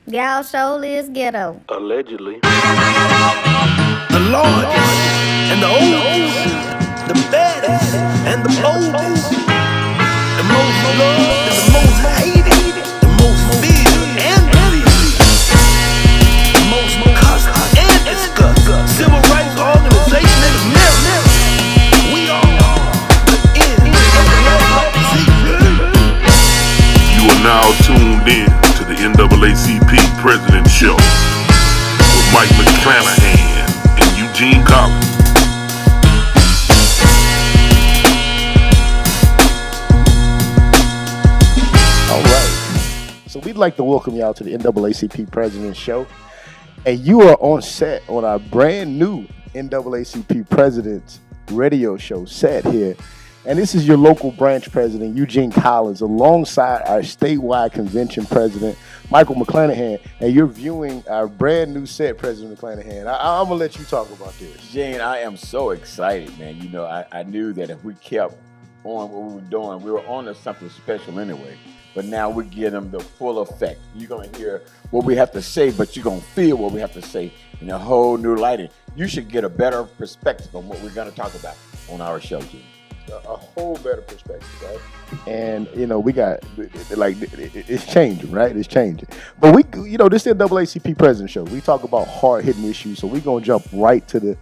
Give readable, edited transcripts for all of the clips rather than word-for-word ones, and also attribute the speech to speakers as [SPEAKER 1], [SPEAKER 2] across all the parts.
[SPEAKER 1] Y'all show is ghetto.
[SPEAKER 2] Allegedly.
[SPEAKER 3] The largest and the oldest, the baddest and the boldest, the most loved and the most hated, the most feared and pitied, the most cussed and discussed, civil rights organization in America. We are the NAACP.
[SPEAKER 4] You are now tuned in to the NAACP President Show with Mike McClanahan and Eugene Collins.
[SPEAKER 5] All right. So we'd like to welcome y'all to the NAACP President Show. And you are on set on our brand new NAACP President's radio show set here. And this is your local branch president, Eugene Collins, alongside our statewide convention president, Michael McClanahan. And you're viewing our brand new set, President McClanahan. I'm going to let you talk about this.
[SPEAKER 6] Gene, I am so excited, man. You know, I knew that if we kept on what we were doing, we were on to something special anyway. But now we're getting them the full effect. You're going to hear what we have to say, but you're going to feel what we have to say in a whole new light. You should get a better perspective on what we're going to talk about on our show, Gene.
[SPEAKER 5] A whole better perspective, right? And we got it's changing, right? It's changing. But this is the NAACP President Show. We talk about hard hitting issues, so we're gonna jump right to the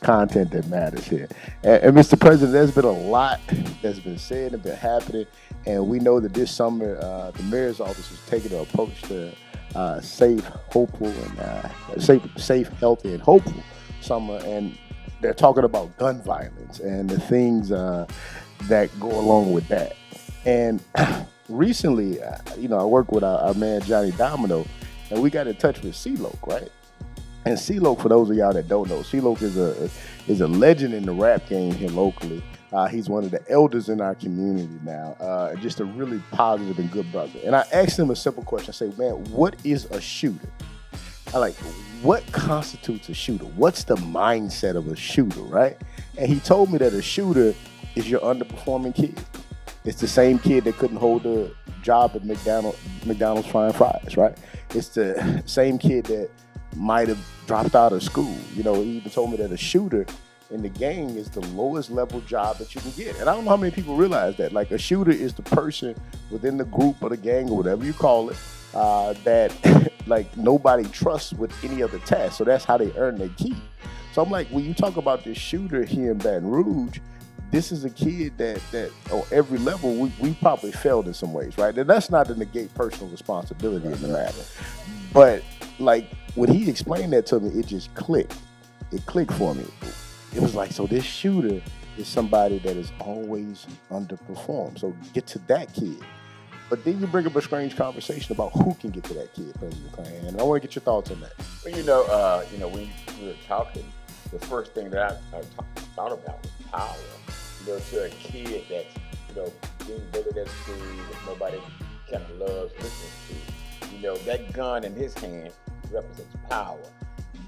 [SPEAKER 5] content that matters here. And Mr. President, there's been a lot that's been said and been happening, and we know that this summer the mayor's office is taking an approach to safe, hopeful, and safe, healthy, and hopeful summer. And they're talking about gun violence and the things that go along with that. And recently, I work with our man Johnny Domino, and we got in touch with CeeLo, right? And CeeLo, for those of y'all that don't know, CeeLo is a legend in the rap game here locally. He's one of the elders in our community now, just a really positive and good brother. And I asked him a simple question. I say, man, what is a shooter? What constitutes a shooter? What's the mindset of a shooter, right? And he told me that a shooter is your underperforming kid. It's the same kid that couldn't hold a job at McDonald's frying fries, right? It's the same kid that might have dropped out of school. He even told me that a shooter in the gang is the lowest level job that you can get. And I don't know how many people realize that. Like, a shooter is the person within the group or the gang or whatever you call it, that like nobody trusts with any other task. So that's how they earn their keep. So I'm like, when you talk about this shooter here in Baton Rouge, this is a kid that on every level we probably failed in some ways, right? And that's not to negate personal responsibility in the matter. But like when he explained that to me, it just clicked. It clicked for me. It was like, so this shooter is somebody that is always underperformed. So get to that kid. But then you bring up a strange conversation about who can get to that kid, President McClanahan. And I want to get your thoughts on that.
[SPEAKER 6] Well, when we were talking, the first thing that I thought about was power. To a kid that's, being bullied at school, that nobody kind of loves listening to. That gun in his hand represents power.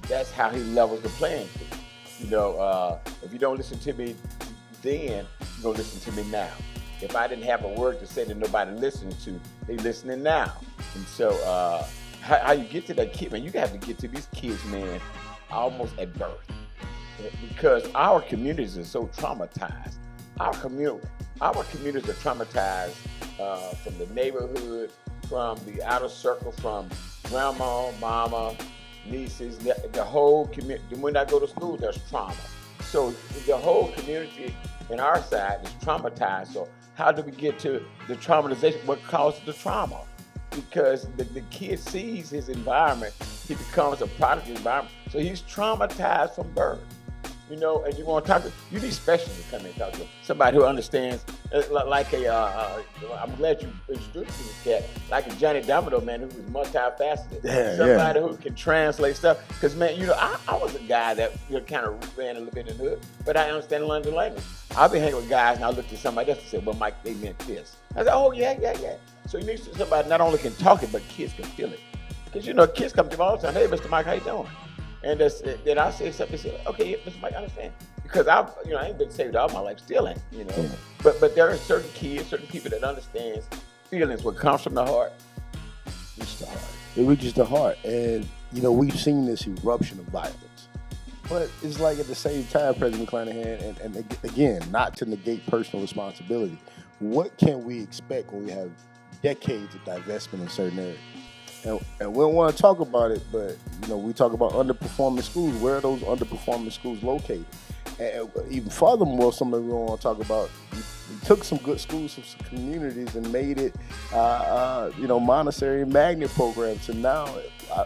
[SPEAKER 6] That's how he levels the playing field. If you don't listen to me then, you're going to listen to me now. If I didn't have a word to say that nobody listening to, they listening now. And so how you get to that kid, man, you have to get to these kids, man, almost at birth. Because our communities are so traumatized. Our communities are traumatized from the neighborhood, from the outer circle, from grandma, mama, nieces, the whole community. When I go to school, there's trauma. So the whole community in our side is traumatized. So how do we get to the traumatization? What causes the trauma? Because the kid sees his environment, he becomes a product of the environment. So he's traumatized from birth. And you want to talk to, you need specialists to come in and talk to somebody who understands, I'm glad you introduced me to this cat, like a Johnny Domino, man, who was multifaceted. Somebody who can translate stuff. Because, man, I was a guy that kind of ran a little bit in the hood, but I understand London language. I've been hanging with guys and I looked at somebody else and said, well, Mike, they meant this. I said, oh, yeah. So you need somebody not only can talk it, but kids can feel it. Because, kids come to me all the time, hey, Mr. Mike, how you doing? And then I say something, say, okay, Mr. Mike, I understand. Because I ain't been saved all my life, still ain't, But there are certain kids, certain people that understands feelings, what comes from the heart, reach the heart.
[SPEAKER 5] It reaches the heart. And, we've seen this eruption of violence. But it's like at the same time, President McClanahan, and again, not to negate personal responsibility, what can we expect when we have decades of divestment in certain areas? And we don't want to talk about it, but, we talk about underperforming schools. Where are those underperforming schools located? And even furthermore, something we don't want to talk about, we took some good schools from some communities and made it, Montessori magnet programs. And now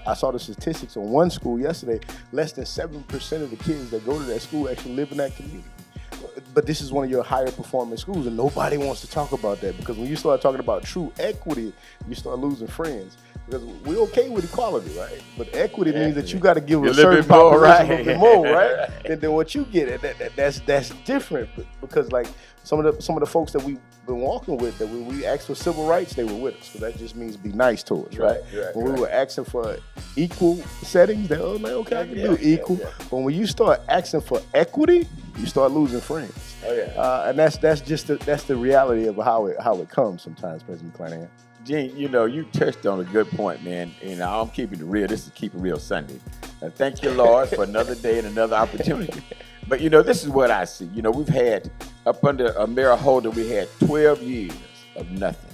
[SPEAKER 5] I saw the statistics on one school yesterday, less than 7% of the kids that go to that school actually live in that community. But this is one of your higher performing schools, and nobody wants to talk about that, because when you start talking about true equity, you start losing friends. Because we're okay with equality, right? But equity means that you got to give a certain population a little bit more, right? Than what you get. That's different, because like some of the folks that we've been walking with, that when we asked for civil rights, they were with us. So that just means be nice to us, right? When we were asking for equal settings, they were like, okay, I can do equal. But when you start asking for equity, you start losing friends. And that's the reality of how it comes sometimes, President McClanahan.
[SPEAKER 6] Gene, you touched on a good point, man. I'm keeping it real. This is Keep It Real Sunday. Thank you, Lord, for another day and another opportunity. But, this is what I see. We've had, up under Mayor Holder, we had 12 years of nothing.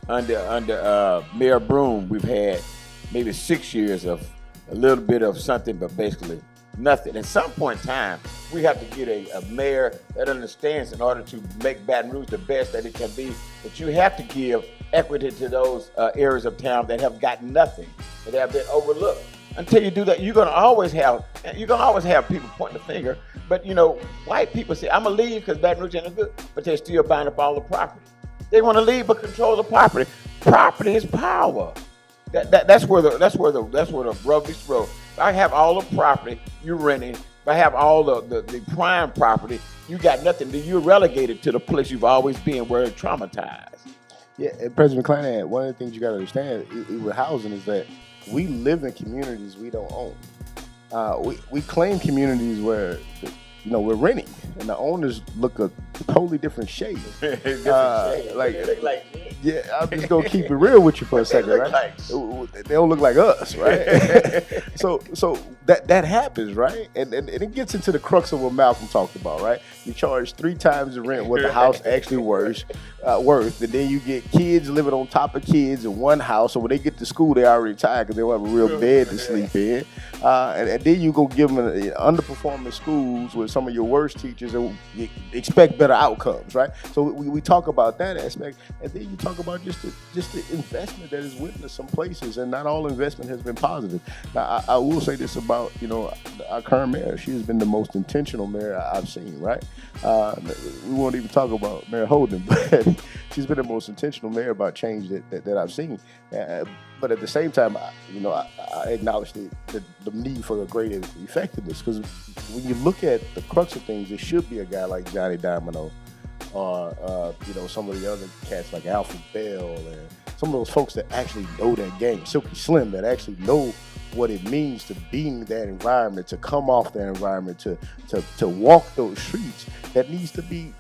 [SPEAKER 6] Under Mayor Broom, we've had maybe 6 years of a little bit of something, but basically nothing. At some point in time, we have to get a mayor that understands, in order to make Baton Rouge the best that it can be, that you have to give equity to those areas of town that have gotten nothing, that have been overlooked. Until you do that, you're gonna always have people pointing the finger. But white people say, "I'm gonna leave because Baton Rouge ain't good," but they're still buying up all the property. They want to leave but control the property. Property is power. That's where the rubber meets the road. If I have all the property, you're renting. If I have all the prime property, you got nothing. Then you're relegated to the place you've always been, where you're traumatized.
[SPEAKER 5] Yeah, and President McClanahan, one of the things you got to understand with housing is that we live in communities we don't own. We claim communities where, we're renting, and the owners look a totally different shade. Yeah, I'm just gonna keep it real with you for a second, right? They don't look like us, right? so that happens, right? And it gets into the crux of what Malcolm talked about, right? You charge 3 times the rent what the house actually worth, and then you get kids living on top of kids in one house. So when they get to school, they already tired because they don't have a real bed to sleep in. And then you go give them underperforming schools with some of your worst teachers, and you expect better outcomes, right? So we talk about that aspect, and then you talk about just the investment that is witnessed some places, and not all investment has been positive. Now, I will say this about our current mayor. She has been the most intentional mayor I've seen, right? We won't even talk about Mayor Holden, but she's been the most intentional mayor about change that I've seen. But at the same time, I acknowledge the need for a greater effectiveness, because when you look at the crux of things, it should be a guy like Johnny Domino, or some of the other cats like Alfred Bell, and some of those folks that actually know that game, Silky Slim, that actually know what it means to be in that environment, to come off that environment, to walk those streets. That needs to be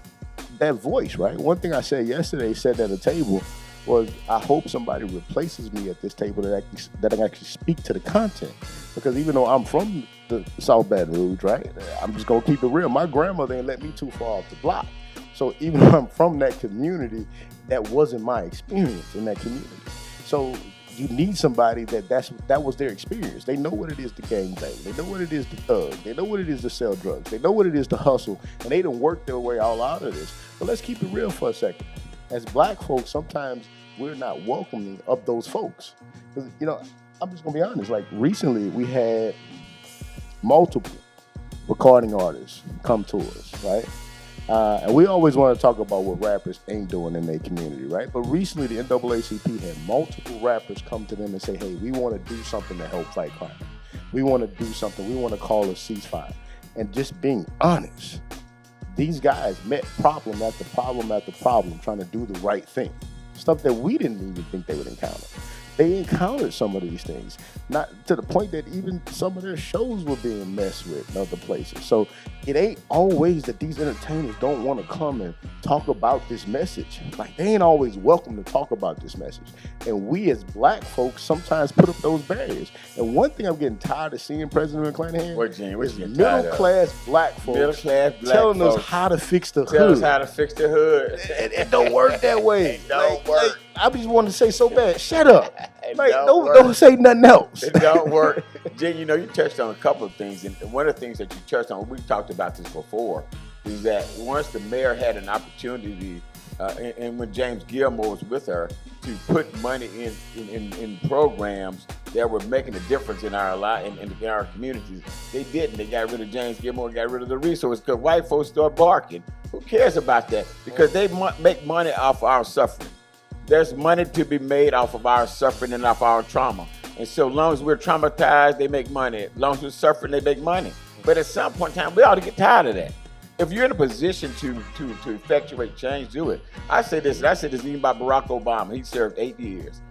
[SPEAKER 5] that voice, right? One thing I said yesterday, said at a table, was I hope somebody replaces me at this table that I can actually speak to the content. Because even though I'm from the South Baton Rouge, right? I'm just gonna keep it real. My grandmother ain't let me too far off the block. So even though I'm from that community, that wasn't my experience in that community. So you need somebody that was their experience. They know what it is to gang bang. They know what it is to thug. They know what it is to sell drugs. They know what it is to hustle. And they done work their way all out of this. But let's keep it real for a second. As black folks, sometimes we're not welcoming of those folks. Because, I'm just gonna be honest, like recently we had multiple recording artists come to us, right? And we always want to talk about what rappers ain't doing in their community, right? But recently the NAACP had multiple rappers come to them and say, hey, we want to do something to help fight crime. We want to do something. We want to call a ceasefire. And just being honest, these guys met problem after problem after problem trying to do the right thing. Stuff that we didn't even think they would encounter. they encountered some of these things. Not to the point that even some of their shows were being messed with in other places. So it ain't always that these entertainers don't want to come and talk about this message. Like, they ain't always welcome to talk about this message. And we as black folks sometimes put up those barriers. And one thing I'm getting tired of seeing, President McClanahan, is middle-class black folks telling us how to fix the hood.
[SPEAKER 6] Tell us how to fix the hood.
[SPEAKER 5] It don't work that way.
[SPEAKER 6] It don't work.
[SPEAKER 5] I just want to say so bad, shut up. Like,
[SPEAKER 6] don't
[SPEAKER 5] don't say nothing else.
[SPEAKER 6] It don't work. Jen, you know, you touched on a couple of things, and one of the things that you touched on, we've talked about this before, is that once the mayor had an opportunity, and when James Gilmore was with her, to put money in programs that were making a difference in our in our communities, they didn't. They got rid of James Gilmore, got rid of the resources, because white folks start barking. Who cares about that? Because they make money off our suffering. There's money to be made off of our suffering and off our trauma. And so long as we're traumatized, they make money. As long as we're suffering, they make money. But at some point in time, we ought to get tired of that. If you're in a position to effectuate change, do it. I say this even by Barack Obama. He served 8 years.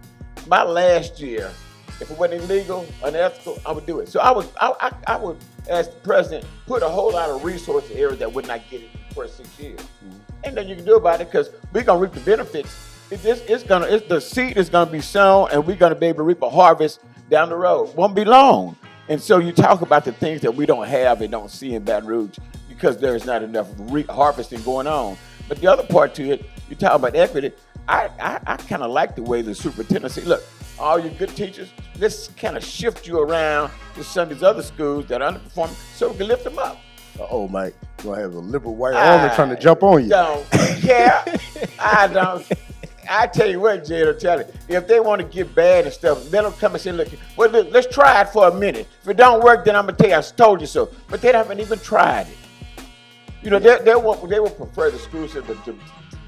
[SPEAKER 6] My last year, if it wasn't illegal, unethical, I would do it. So I would, as the president, put a whole lot of resources in areas that would not get it for 6 years. Mm-hmm. And then you can do about it, because we're gonna reap the benefits. The seed is gonna be sown, and we're gonna be able to reap a harvest down the road. Won't be long. And so you talk about the things that we don't have and don't see in Baton Rouge because there's not enough harvesting going on. But the other part to it, you talk about equity. I kind of like the way the superintendent said, look, all you good teachers, let's kind of shift you around to some of these other schools that are underperforming so we can lift them up.
[SPEAKER 5] Uh-oh, Mike, you're going to have a liberal white army trying to jump on you.
[SPEAKER 6] Don't care. I don't. I tell you what, Jay, I'll tell you, if they want to get bad and stuff, let them come and say, look, let's try it for a minute. If it don't work, then I'm going to tell you I told you so. But they haven't even tried it. You know, they would prefer the school system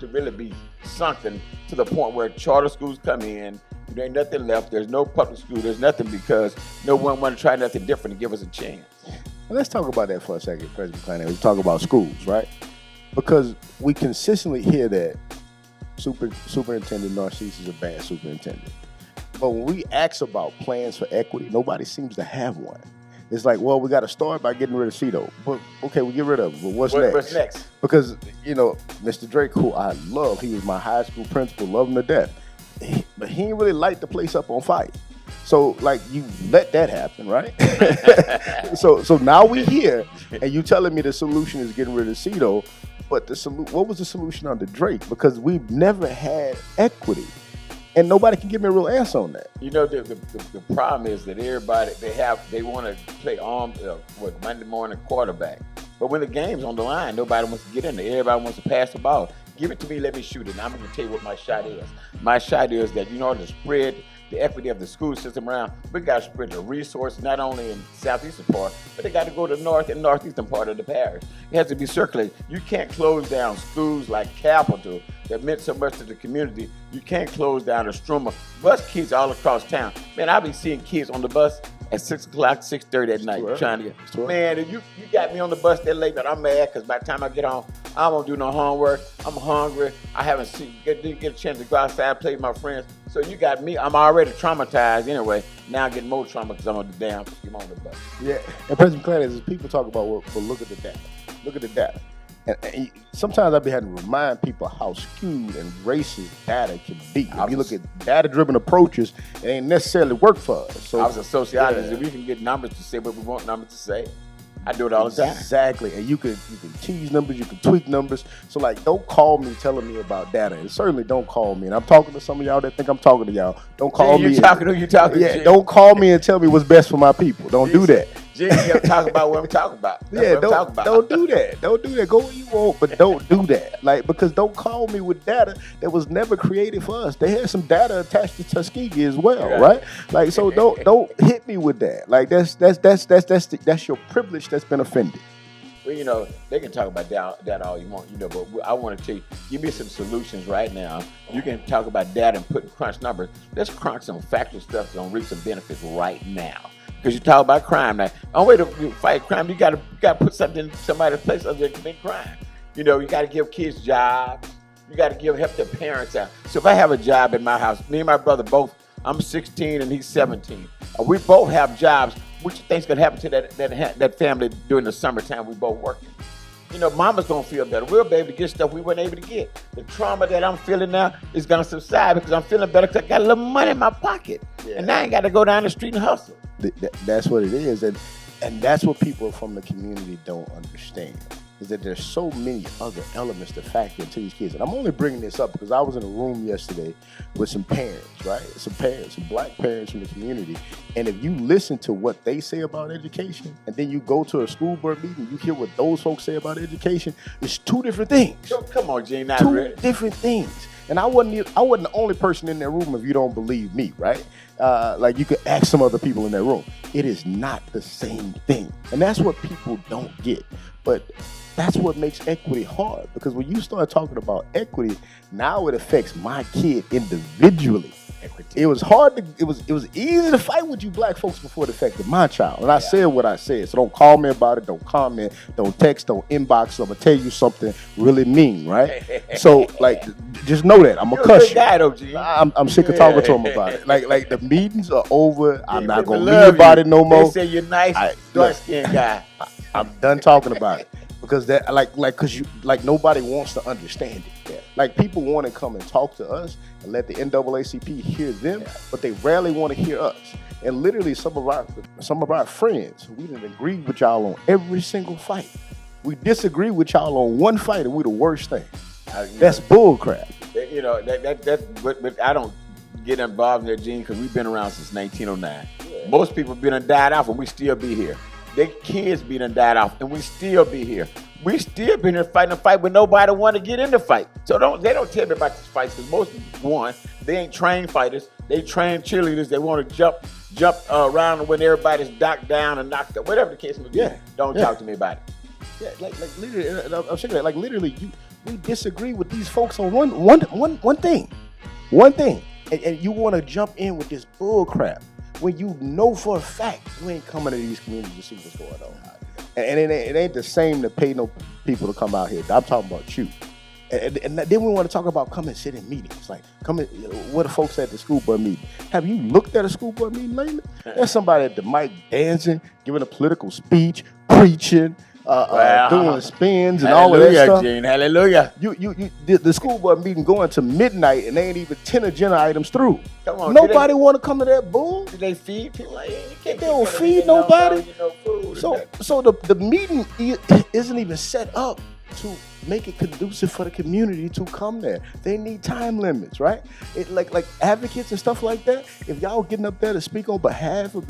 [SPEAKER 6] to really be sunken to the point where charter schools come in, there ain't nothing left, there's no public school, there's nothing, because no one want to try nothing different to give us a chance.
[SPEAKER 5] Well, let's talk about that for a second, President McClanahan. We talk about schools, right? Because we consistently hear that Superintendent Narcisse is a bad superintendent. But when we ask about plans for equity, nobody seems to have one. It's like, well, we got to start by getting rid of Cito. But okay, we get rid of him. But what's next?
[SPEAKER 6] What's next?
[SPEAKER 5] Because, you know, Mr. Drake, who I love, he was my high school principal, love him to death. But he didn't really light the place up on fire. So, like, you let that happen, right? so now we here, and you telling me the solution is getting rid of Cito. But what was the solution under Drake? Because we've never had equity. And nobody can give me a real answer on that.
[SPEAKER 6] You know, the problem is that everybody, they want to play Monday morning quarterback. But when the game's on the line, nobody wants to get in there. Everybody wants to pass the ball. Give it to me, let me shoot it. And I'm going to tell you what my shot is. My shot is that, you know, to spread the equity of the school system around, we got to spread the resources, not only in the southeastern part, but they got to go to the north and northeastern part of the parish. It has to be circulated. You can't close down schools like Capital that meant so much to the community. You can't close down a stream of bus kids all across town. Man, I be seeing kids on the bus at 6 o'clock, 6:30 at night trying to get. Man, if you got me on the bus that late, but I'm mad because by the time I get home, I won't do no homework. I'm hungry. I haven't get a chance to go outside and play with my friends. So you got me. I'm already traumatized anyway. Now I'm getting more trauma because I'm on the damn. I'm on the bus.
[SPEAKER 5] Yeah, and President McClanahan, as people talk about, well, look at the data. Look at the data. And sometimes I be having to remind people how skewed and racist data can be. If you look at data-driven approaches, it ain't necessarily work for us. So,
[SPEAKER 6] I was a sociologist. If we can get numbers to say what we want numbers to say, I do it all the time.
[SPEAKER 5] Exactly. And you can tease numbers, you can tweak numbers. So, like, don't call me telling me about data. And certainly don't call me. And I'm talking to some of y'all that think I'm talking to y'all. Don't call me.
[SPEAKER 6] You talking to?
[SPEAKER 5] Yeah, don't call me and tell me what's best for my people. Don't do that.
[SPEAKER 6] You talk about what I'm talking about.
[SPEAKER 5] Don't do that. Don't do that. Go where you want, but don't do that. Like, because don't call me with data that was never created for us. They had some data attached to Tuskegee as well, right? Like, so don't hit me with that. Like, that's your privilege that's been offended.
[SPEAKER 6] Well, you know, they can talk about that all you want, you know, but I want to tell you, give me some solutions right now. You can talk about data and crunch numbers. Let's crunch some factual stuff that's going to reap some benefits right now. Because you talk about crime now. The only way to fight crime, you got to put something in somebody's place other than commit crime. You know, you got to give kids jobs. You got to help their parents out. So if I have a job in my house, me and my brother both, I'm 16 and he's 17. We both have jobs. What you think's gonna happen to that family during the summertime? We both working. You know, mama's gonna feel better. We'll be able to get stuff we weren't able to get. The trauma that I'm feeling now is gonna subside because I'm feeling better because I got a little money in my pocket, and I ain't got to go down the street and hustle.
[SPEAKER 5] That's what it is, and that's what people from the community don't understand. Is that there's so many other elements to factor into these kids. And I'm only bringing this up because I was in a room yesterday with some parents, right? Some black parents from the community. And if you listen to what they say about education, and then you go to a school board meeting, you hear what those folks say about education, it's two different things.
[SPEAKER 6] Come on, Gene,
[SPEAKER 5] two different things. And I wasn't the only person in that room if you don't believe me, right? Like you could ask some other people in that room. It is not the same thing. And that's what people don't get. But that's what makes equity hard, because when you start talking about equity, now it affects my kid individually. Equity. It was hard it was easy to fight with you black folks before it affected my child. And I said what I said. So don't call me about it, don't comment, don't text, don't inbox. I'm gonna tell you something really mean, right? So like just know that. I'm gonna cuss you.
[SPEAKER 6] Guy, though, G.
[SPEAKER 5] I'm sick of talking to him about it. Like the meetings are over. I'm not gonna read about it no more.
[SPEAKER 6] They say you're nice, dark-skinned guy.
[SPEAKER 5] I'm done talking about it. Because that because nobody wants to understand it. Yeah. Like people want to come and talk to us and let the NAACP hear them, but they rarely want to hear us. And literally some of our friends, we didn't agree with y'all on every single fight. We disagree with y'all on one fight, and we the worst thing. That's bull crap.
[SPEAKER 6] You know but I don't get involved in that, Gene, because we've been around since 1909. Yeah. Most people been died off, and we still be here. Their kids be done died off, and we still be here. We still been here fighting a fight, but nobody want to get in the fight. So they don't tell me about these fights, because most people, one, they ain't trained fighters. They trained cheerleaders. They want to jump around when everybody's knocked down and knocked up, whatever the case may be. Yeah. Don't talk to me about it.
[SPEAKER 5] Yeah, like literally, I'm saying that. Like literally, we disagree with these folks on one thing, and you want to jump in with this bull crap when you know for a fact you ain't coming to these communities to see what's going on. And it ain't the same to pay no people to come out here. I'm talking about you. And then we want to talk about come and sit in meetings. Like, come and, what the folks at the school board meeting. Have you looked at a school board meeting lately? There's somebody at the mic dancing, giving a political speech, preaching, doing spins and all of that stuff.
[SPEAKER 6] Gene, hallelujah.
[SPEAKER 5] The school board meeting going to midnight and they ain't even 10 agenda items through.
[SPEAKER 6] Come on,
[SPEAKER 5] nobody want to come to that bull.
[SPEAKER 6] Do they feed people?
[SPEAKER 5] They don't feed nobody. So the meeting isn't even set up to make it conducive for the community to come there. They need time limits, right? It like advocates and stuff like that. If y'all getting up there to speak on behalf of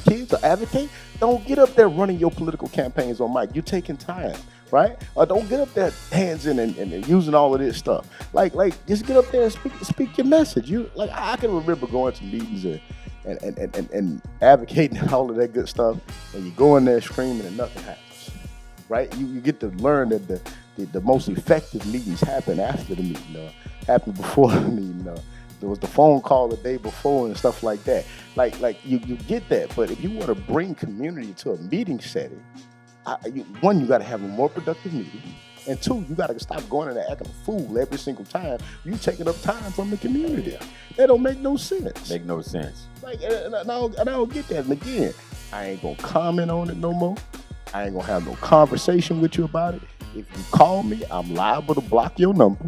[SPEAKER 5] kids or advocate, don't get up there running your political campaigns on mic. You're taking time, right? Or don't get up there dancing and using all of this stuff. Like just get up there and speak your message. I can remember going to meetings and advocating and all of that good stuff, and you go in there screaming and nothing happens. Right, you get to learn that the most effective meetings happen after the meeting, happen before the meeting. There was the phone call the day before and stuff like that. Like you get that, but if you want to bring community to a meeting setting, one, you got to have a more productive meeting, and two, you got to stop going in there acting a fool every single time you taking up time from the community. That don't make no sense.
[SPEAKER 6] Make no sense.
[SPEAKER 5] And I don't get that. And again, I ain't gonna comment on it no more. I ain't gonna have no conversation with you about it. If you call me, I'm liable to block your number,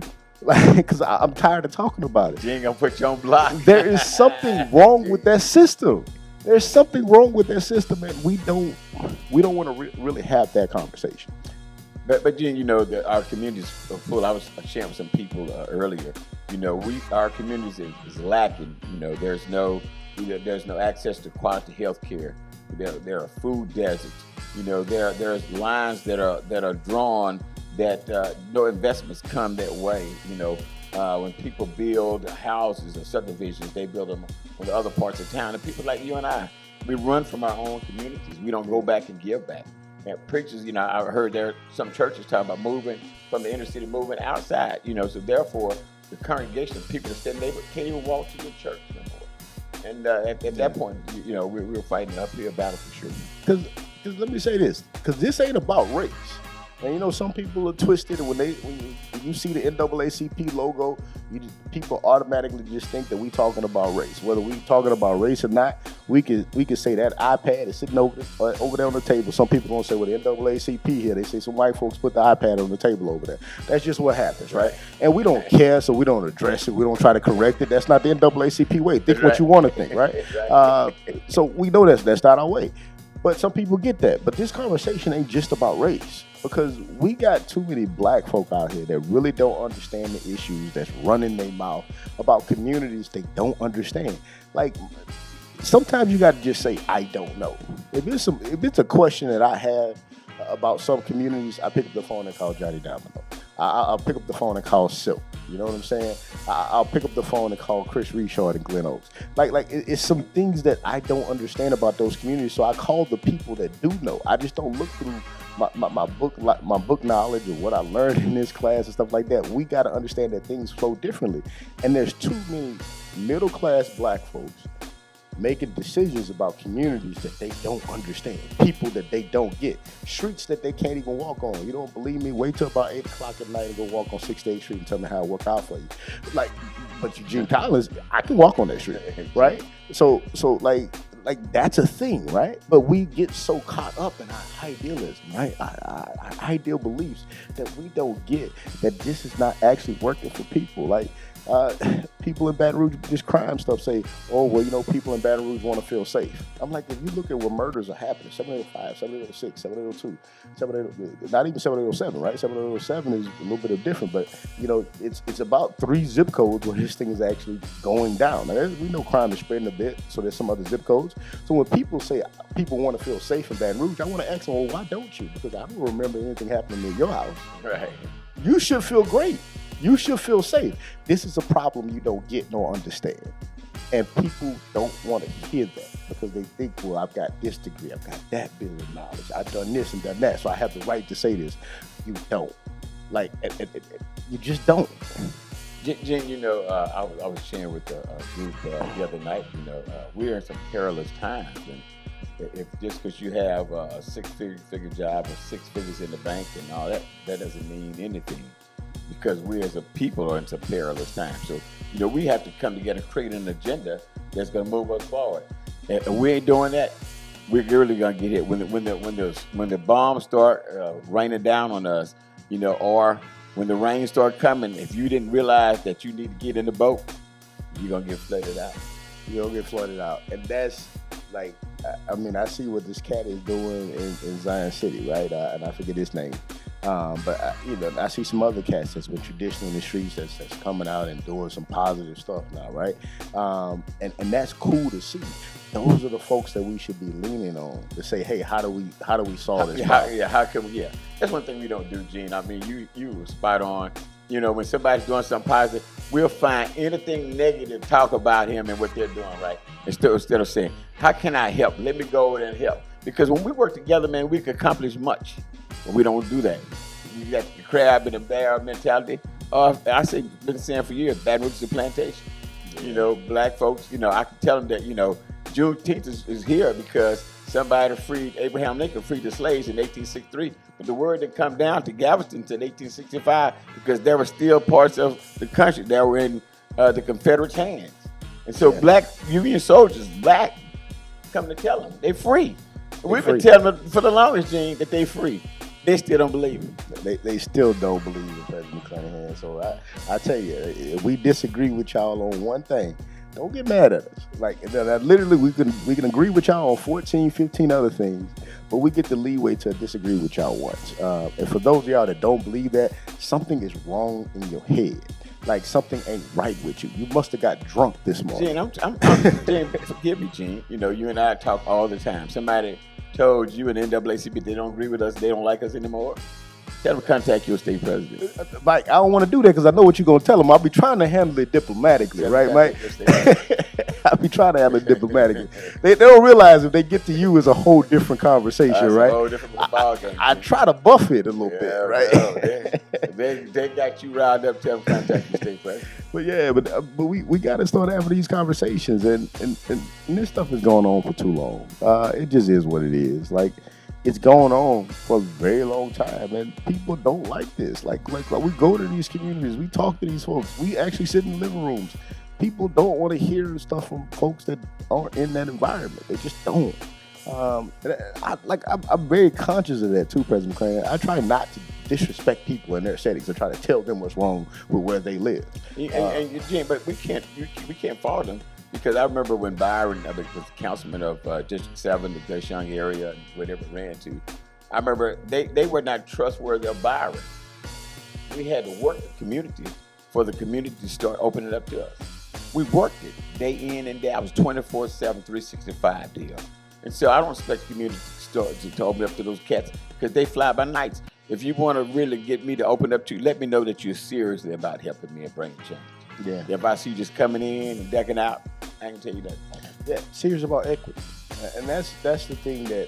[SPEAKER 5] because I'm tired of talking about it.
[SPEAKER 6] You ain't gonna put you on block.
[SPEAKER 5] There is something wrong with that system. There's something wrong with that system, and we don't want to really have that conversation.
[SPEAKER 6] But Gene, our communities are full. I was sharing with some people earlier. Our communities is lacking. There's no access to quality health care. There are food deserts. There's lines that are drawn that no investments come that way. When people build houses or subdivisions, they build them on the other parts of town. And people like you and I, we run from our own communities. We don't go back and give back. And preachers, I heard there are some churches talking about moving from the inner city, moving outside. So therefore, the congregation of people that stay in the neighborhood can't even walk to your church no more. And at that point, we were fighting an uphill battle for sure.
[SPEAKER 5] Because let me say this, because this ain't about race. And some people are twisted, and when you you see the NAACP logo, people automatically just think that we talking about race. Whether we talking about race or not, we could say that iPad is sitting over there on the table. Some people gonna say, well, the NAACP here. They say some white folks put the iPad on the table over there. That's just what happens, right? And we don't care, so we don't address it. We don't try to correct it. That's not the NAACP way. Think what you want to think, right? So we know that's not our way. But some people get that. But this conversation ain't just about race, because we got too many black folk out here that really don't understand the issues, that's running their mouth about communities they don't understand. Like, sometimes you got to just say, I don't know. If it's a question that I have about some communities, I pick up the phone and call Johnny Domino. I'll pick up the phone and call Silk. You know what I'm saying? I'll pick up the phone and call Chris Richard in Glen Oaks. Like it's some things that I don't understand about those communities, so I call the people that do know. I just don't look through my book knowledge or what I learned in this class and stuff like that. We got to understand that things flow differently, and there's too many middle class black folks making decisions about communities that they don't understand, people that they don't get, streets that they can't even walk on. You don't believe me? Wait till about 8 o'clock at night and go walk on 68th Street and tell me how it worked out for you. Like, but Eugene Collins, I can walk on that street, right? So like that's a thing, right? But we get so caught up in our idealism, right? Our ideal beliefs, that we don't get that this is not actually working for people. Like, people in Baton Rouge, this crime stuff, say, oh, well, you know, people in Baton Rouge want to feel safe. I'm like, if you look at where murders are happening, 7805, 7806, 7802, not even 7807, right? 7807 is a little bit of different, but, you know, it's about 3 zip codes where this thing is actually going down. Now, we know crime is spreading a bit, so there's some other zip codes. So when people say people want to feel safe in Baton Rouge, I want to ask them, well, why don't you? Because I don't remember anything happening near your house.
[SPEAKER 6] Right.
[SPEAKER 5] You should feel great. You should feel safe. This is a problem you don't get nor understand. And people don't want to hear that because they think, well, I've got this degree, I've got that bit of knowledge, I've done this and done that, so I have the right to say this. You don't. Like, you just don't.
[SPEAKER 6] Jen, you know, I was sharing with a group the other night, you know, we're in some perilous times. And if just because you have a six-figure job or 6 figures in the bank and all that, that doesn't mean anything. Because we as a people are in some perilous times. So, you know, we have to come together and create an agenda that's going to move us forward. And we ain't doing that, we're really going to get hit. When the bombs start raining down on us, you know, or when the rain start coming, if you didn't realize that you need to get in the boat, you're going to get flooded out.
[SPEAKER 5] You're going to get flooded out. And that's like, I mean, I see what this cat is doing in Zion City, right? And I forget his name. But you know, I see some other cats that's been traditionally in the streets that's coming out and doing some positive stuff now, right? And that's cool to see. Those are the folks that we should be leaning on to say, hey, how do we solve this problem?
[SPEAKER 6] How can we? Yeah, that's one thing we don't do, Gene. I mean, you were spot on. You know, when somebody's doing something positive, we'll find anything negative to talk about him and what they're doing, right? Instead of saying, how can I help? Let me go over there and help. Because when we work together, man, we can accomplish much. But we don't do that. We got the crab and the bear mentality. Been saying for years, Baton Rouge is a plantation. You know, black folks, you know, I can tell them that, you know, Juneteenth is here because somebody freed, Abraham Lincoln freed the slaves in 1863. But the word didn't come down to Galveston until 1865 because there were still parts of the country that were in the Confederate hands. And so black Union soldiers, black, come to tell them they're free. We've been telling them for the longest, Gene, that they're free. They still don't believe it.
[SPEAKER 5] They still don't believe in President McClanahan. So I tell you, if we disagree with y'all on one thing, don't get mad at us. Like, literally, we can agree with y'all on 14, 15 other things, but we get the leeway to disagree with y'all once. And for those of y'all that don't believe that, something is wrong in your head. Like, something ain't right with you. You must have got drunk this morning.
[SPEAKER 6] Gene, Gene, forgive me, Gene. You know, you and I talk all the time. Somebody told you and NAACP they don't agree with us, they don't like us anymore. Tell them to contact your state president.
[SPEAKER 5] Mike, I don't want to do that because I know what you're going to tell them. I'll be trying to handle it diplomatically, right, Mike? I'll be trying to handle it diplomatically. They don't realize if they get to you, it's a whole different conversation,
[SPEAKER 6] That's
[SPEAKER 5] right?
[SPEAKER 6] A whole different ball game.
[SPEAKER 5] I try to buff it a little bit, right?
[SPEAKER 6] They got you riled up. Tell them to contact your state president.
[SPEAKER 5] But we got to start having these conversations, and this stuff is going on for too long. It just is what it is. Like, it's going on for a very long time, and people don't like this. Like we go to these communities, we talk to these folks, we actually sit in living rooms. People don't want to hear stuff from folks that aren't in that environment. They just don't. I'm very conscious of that too, President McClanahan. I try not to disrespect people in their settings. I try to tell them what's wrong with where they live.
[SPEAKER 6] And Eugene, but we can't fault them, because I remember when Byron was councilman of District 7, the Young area, and whatever it ran to. I remember they were not trustworthy of Byron. We had to work the community for the community to start opening up to us. We worked it day in and day out. It was 24/7, 365 deal. And so I don't expect the community to open up to those cats, because they fly by nights. If you want to really get me to open up to you, let me know that you're seriously about helping me and bringing change.
[SPEAKER 5] Yeah.
[SPEAKER 6] If I see you just coming in and decking out, I can tell you that.
[SPEAKER 5] Yeah, serious about equity, and that's the thing that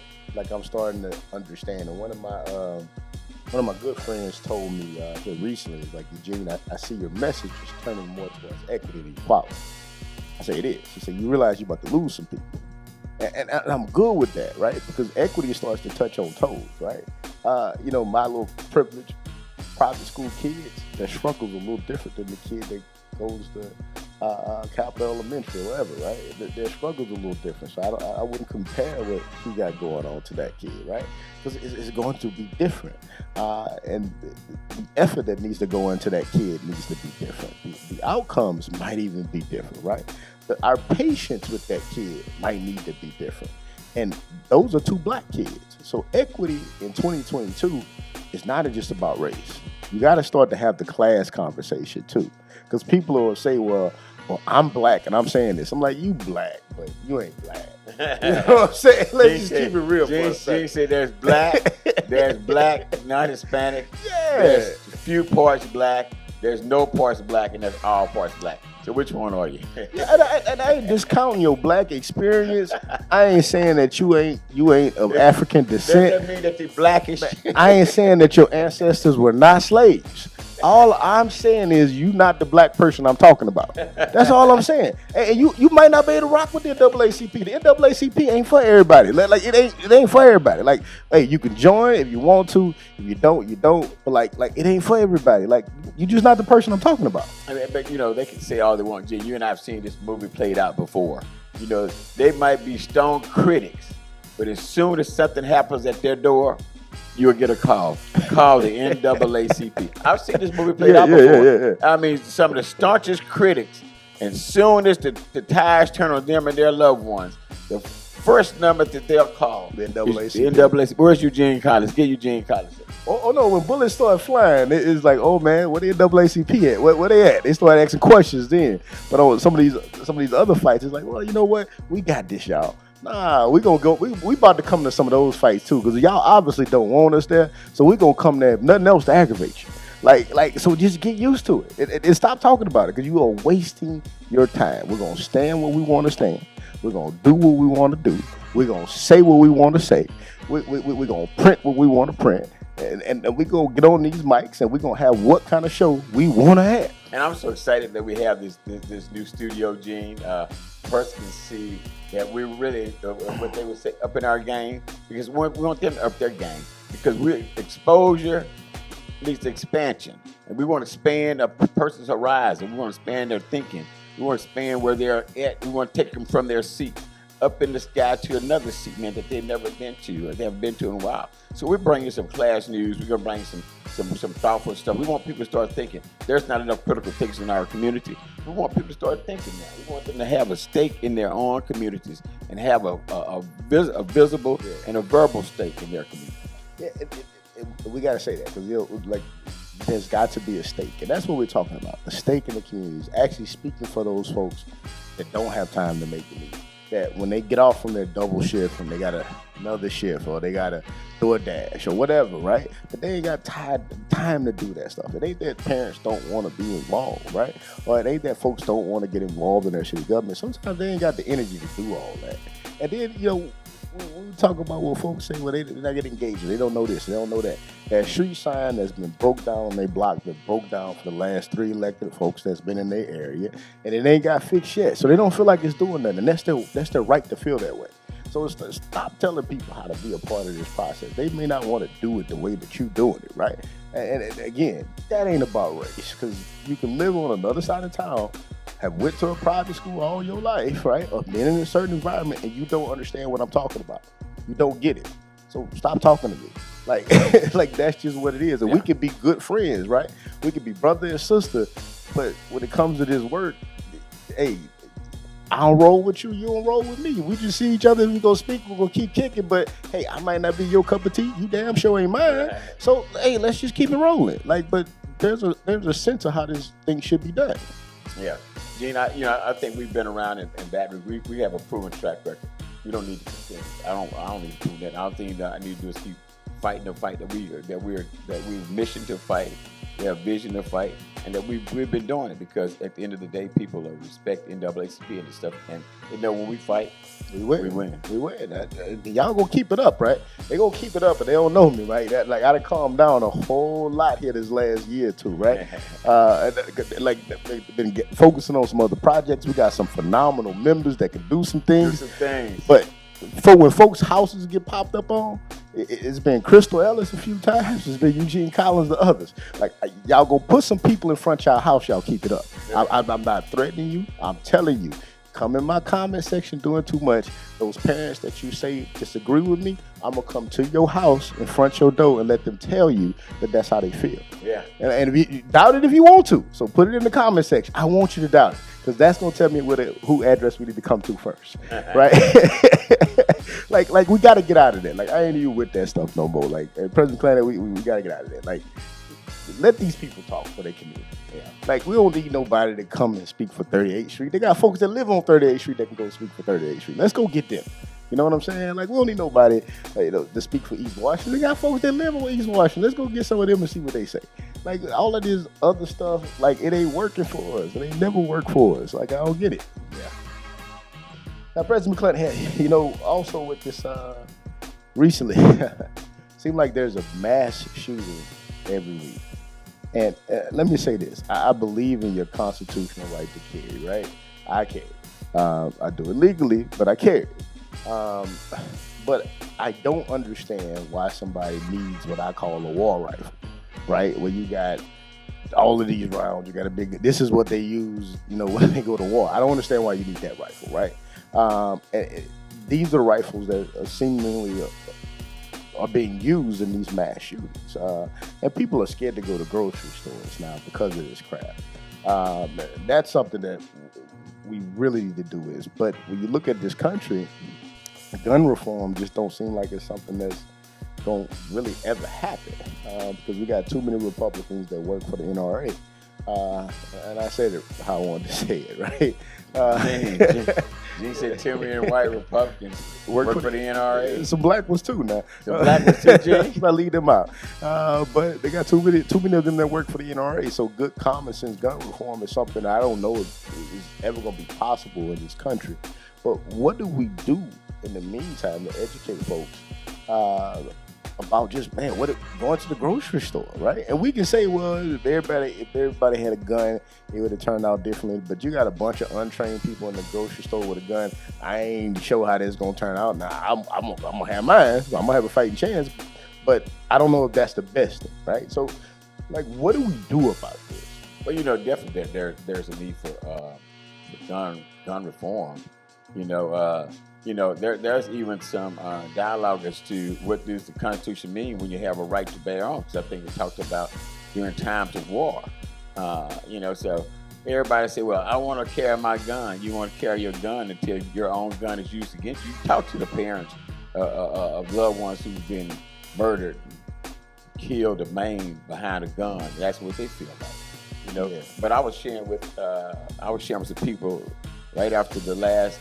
[SPEAKER 5] I'm starting to understand. And one of my good friends told me here recently, like, Eugene, I see your message is turning more towards equity and equality. I say it is. He said, you realize you're about to lose some people. And I'm good with that, right? Because equity starts to touch on toes, right? My little privileged private school kids, their struggle's a little different than the kid that goes to Capital Elementary or whatever, right? Their struggle's a little different. So I wouldn't compare what he got going on to that kid, right? Because it's going to be different. And the effort that needs to go into that kid needs to be different. The outcomes might even be different, right? Our patience with that kid might need to be different. And those are two black kids. So equity in 2022 is not just about race. You got to start to have the class conversation too. Because people will say, well, I'm black and I'm saying this. I'm like, you black, but you ain't black. You know what I'm saying? Let's just keep it real for a second.
[SPEAKER 6] She said there's black, not Hispanic.
[SPEAKER 5] Yeah.
[SPEAKER 6] There's few parts black. There's no parts black, and there's all parts black. So which one are you?
[SPEAKER 5] And I ain't discounting your black experience. I ain't saying that you ain't of African descent.
[SPEAKER 6] Doesn't mean that you're blackish.
[SPEAKER 5] I ain't saying that your ancestors were not slaves. All I'm saying is you not the black person I'm talking about. That's all I'm saying. And you might not be able to rock with the NAACP. The NAACP ain't for everybody. Like it ain't for everybody. Like, hey, you can join if you want to. If you don't, you don't. But like it ain't for everybody. Like, you just not the person I'm talking about.
[SPEAKER 6] I mean, but they can say all they want. Gee, you and I have seen this movie played out before. They might be stone critics, but as soon as something happens at their door, you'll get a call. Call the NAACP. I've seen this movie played out before.
[SPEAKER 5] Yeah.
[SPEAKER 6] I mean, some of the staunchest critics, and soon as the tides turn on them and their loved ones, the first number that they'll call
[SPEAKER 5] The
[SPEAKER 6] is
[SPEAKER 5] NAACP.
[SPEAKER 6] the NAACP. Where's Eugene Collins? Get Eugene Collins.
[SPEAKER 5] Oh no! When bullets start flying, it's like, oh man, where the NAACP at? Where they at? They start asking questions then. But on some of these other fights, it's like, well, you know what? We got this, y'all. Nah, we gonna go. We about to come to some of those fights too, because y'all obviously don't want us there. So we gonna come there. Nothing else to aggravate you. Like, so just get used to it. And stop talking about it, because you are wasting your time. We're gonna stand where we want to stand. We're gonna do what we want to do. We're gonna say what we want to say. We're gonna print what we want to print. And we're going to get on these mics, and we're going to have what kind of show we want to have.
[SPEAKER 6] And I'm so excited that we have this new studio, Gene. Person can see that we're really, what they would say, up in our game. Because we want them to up their game. Because exposure leads to expansion. And we want to expand a person's horizon. We want to expand their thinking. We want to expand where they're at. We want to take them from their seat up in the sky to another seat, man, that they've never been to, or they haven't been to in a while. So we're bringing some class news. We're gonna bring some thoughtful stuff. We want people to start thinking. There's not enough critical thinkers in our community. We want people to start thinking now. We want them to have a stake in their own communities and have a visible and a verbal stake in their community.
[SPEAKER 5] Yeah, we got to say that, because there's got to be a stake, and that's what we're talking about. A stake in the community is actually speaking for those folks that don't have time to make the meeting. That when they get off from their double shift and they got another shift, or they got to do a dash or whatever, right? But they ain't got time to do that stuff. It ain't that parents don't want to be involved, right? Or it ain't that folks don't want to get involved in their city government. Sometimes they ain't got the energy to do all that. And then, when we talk about what folks say, well, they're not getting engaged. They don't know this. They don't know that. That street sign that's been broke down on their block, been broke down for the last 3 elected folks that's been in their area, and it ain't got fixed yet. So they don't feel like it's doing nothing. And that's their right to feel that way. So stop telling people how to be a part of this process. They may not want to do it the way that you're doing it, right? And again, that ain't about race, because you can live on another side of town, have went to a private school all your life, right? Or been in a certain environment, and you don't understand what I'm talking about. You don't get it. So stop talking to me. Like, like that's just what it is. And we can be good friends, right? We can be brother and sister, but when it comes to this work, hey, I don't roll with you, you don't roll with me. We just see each other, we gonna speak, we're gonna keep kicking, but hey, I might not be your cup of tea, you damn sure ain't mine. So hey, let's just keep it rolling. Like, but there's a sense of how this thing should be done.
[SPEAKER 6] Yeah. Gene, I think we've been around in Baton Rouge. We have a proven track record. We don't need to continue. I don't need to prove that. I don't think that I need to do is keep fighting the fight that we're mission to fight. We have vision to fight, and that we've been doing it, because at the end of the day, people respect NAACP and stuff, and they know when we fight, we win. Y'all gonna keep it up, right? They gonna keep it up, but they don't know me, right? I done calmed down a whole lot here this last year or two, right? They've been focusing on some other projects. We got some phenomenal members that can do some things. But when folks' houses get popped up on, it's been Crystal Ellis a few times. It's been Eugene Collins, the others. Like, y'all go put some people in front of y'all house, y'all keep it up. I'm not threatening you. I'm telling you. Come in my comment section doing too much. Those parents that you say disagree with me, I'm going to come to your house in front of your door and let them tell you that that's how they feel. Yeah. And if you doubt it if you want to. So put it in the comment section. I want you to doubt it, because that's going to tell me who address we need to come to first. Right? like we got to get out of there. Like, I ain't even with that stuff no more. Like, President McClanahan, we got to get out of there. Like, let these people talk for their community. Yeah. Like, we don't need nobody to come and speak for 38th Street. They got folks that live on 38th Street that can go speak for 38th Street. Let's go get them. You know what I'm saying? Like, we don't need nobody to speak for East Washington. They got folks that live on East Washington. Let's go get some of them and see what they say. Like, all of this other stuff, like, it ain't working for us. It ain't never worked for us. Like, I don't get it. Yeah. Now, President McClanahan, also with this recently, seemed like there's a mass shooting every week. And let me say this. I believe in your constitutional right to carry, right? I carry. I do it legally, but I carry. But I don't understand why somebody needs what I call a war rifle, right? Where you got all of these rounds, you got a big, this is what they use, when they go to war. I don't understand why you need that rifle, right? And these are rifles that are seemingly are being used in these mass shootings. And people are scared to go to grocery stores now because of this crap. That's something that we really need to do but when you look at this country, gun reform just don't seem like it's something that's going to really ever happen, because we got too many Republicans that work for the NRA. And I said it how I wanted to say it, right? Gene said too many white Republicans work for the NRA.
[SPEAKER 5] Some black ones too now.
[SPEAKER 6] Some black ones too, Gene.
[SPEAKER 5] I leave them out. But they got too many of them that work for the NRA. So good common sense gun reform is something I don't know if is ever going to be possible in this country. But what do we do in the meantime to educate folks about just, going to the grocery store, right? And we can say, well, if everybody had a gun, it would have turned out differently. But you got a bunch of untrained people in the grocery store with a gun. I ain't sure how this gonna turn out. Now I'm gonna have mine. So I'm gonna have a fighting chance. But I don't know if that's the best thing, right? So, like, what do we do about this?
[SPEAKER 6] Well, definitely there's a need for gun reform. There's even some dialogue as to what does the Constitution mean when you have a right to bear arms. I think it talked about during times of war. So everybody say, well, I want to carry my gun. You want to carry your gun until your own gun is used against you. Talk to the parents of loved ones who've been murdered, killed, or maimed behind a gun. That's what they feel like. Yeah. But I was sharing with some people right after the last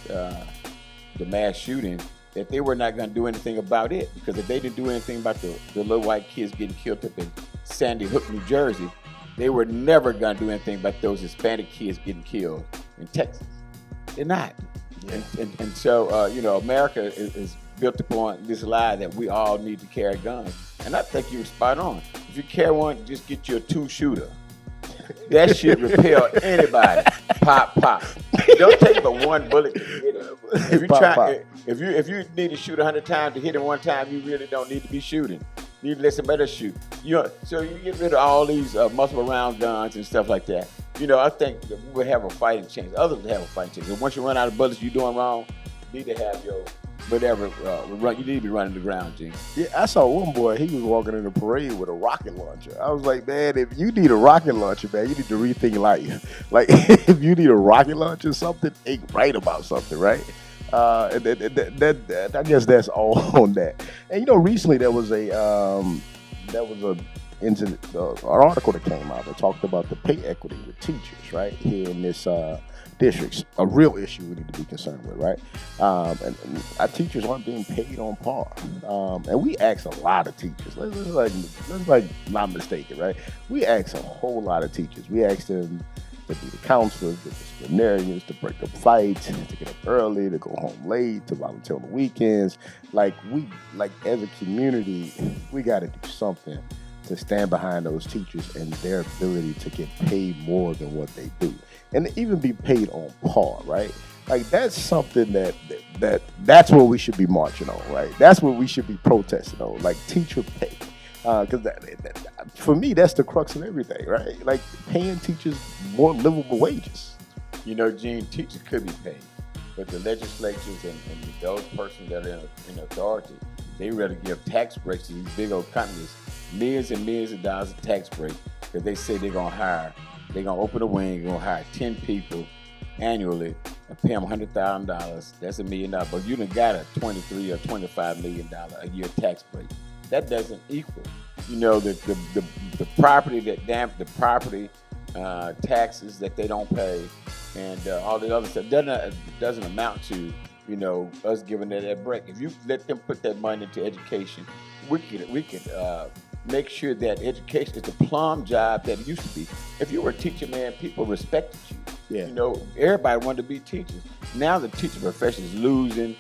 [SPEAKER 6] the mass shooting that they were not going to do anything about it, because if they didn't do anything about the little white kids getting killed up in Sandy Hook, New Jersey, they were never going to do anything about those Hispanic kids getting killed in Texas. They're not. Yeah. And so, America is built upon this lie that we all need to carry guns. And I think you were spot on. If you carry one, just get you a 2-shooter. That should repel anybody. Pop. don't take but one bullet to hit him. If you
[SPEAKER 5] Pop.
[SPEAKER 6] if you need to shoot 100 times to hit him one time, you really don't need to be shooting. You need to let somebody else shoot. So you get rid of all these multiple round guns and stuff like that. I think that we would have a fighting chance. Others would have a fighting chance. And once you run out of bullets, you're doing wrong. You need to have your whatever run. You need to be running the ground, Gene.
[SPEAKER 5] Yeah, I saw one boy. He was walking in the parade with a rocket launcher. I was like, man, if you need a rocket launcher, man, you need to rethink life. Like, if you need a rocket launcher, something ain't right about something, right? And that I guess that's all on that. And recently there was an article that came out that talked about the pay equity with teachers, right, here in this districts, a real issue we need to be concerned with, right? And our teachers aren't being paid on par. And we ask a lot of teachers. Let's not mistake it, right? We ask a whole lot of teachers. We ask them to be the counselors, the disciplinarians, to break up fights, to get up early, to go home late, to volunteer on the weekends. As a community, we got to do something to stand behind those teachers and their ability to get paid more than what they do. And even be paid on par, right? Like, that's something that's what we should be marching on, right? That's what we should be protesting on, like teacher pay. Because for me, that's the crux of everything, right? Like, paying teachers more livable wages.
[SPEAKER 6] Gene, teachers could be paid, but the legislatures and those persons that are in authority, they rather give tax breaks to these big old companies, millions and millions of dollars of tax break, because they say they're going to open a wing, going to hire 10 people annually and pay them $100,000. That's $1 million. But you done got a $23 or $25 million a year tax break. That doesn't equal, the property taxes that they don't pay, and all the other stuff doesn't amount to, us giving that break. If you let them put that money into education, we could make sure that education is the plum job that it used to be. If you were a teacher, man, people respected you.
[SPEAKER 5] Yeah.
[SPEAKER 6] Everybody wanted to be teachers. Now the teacher profession is losing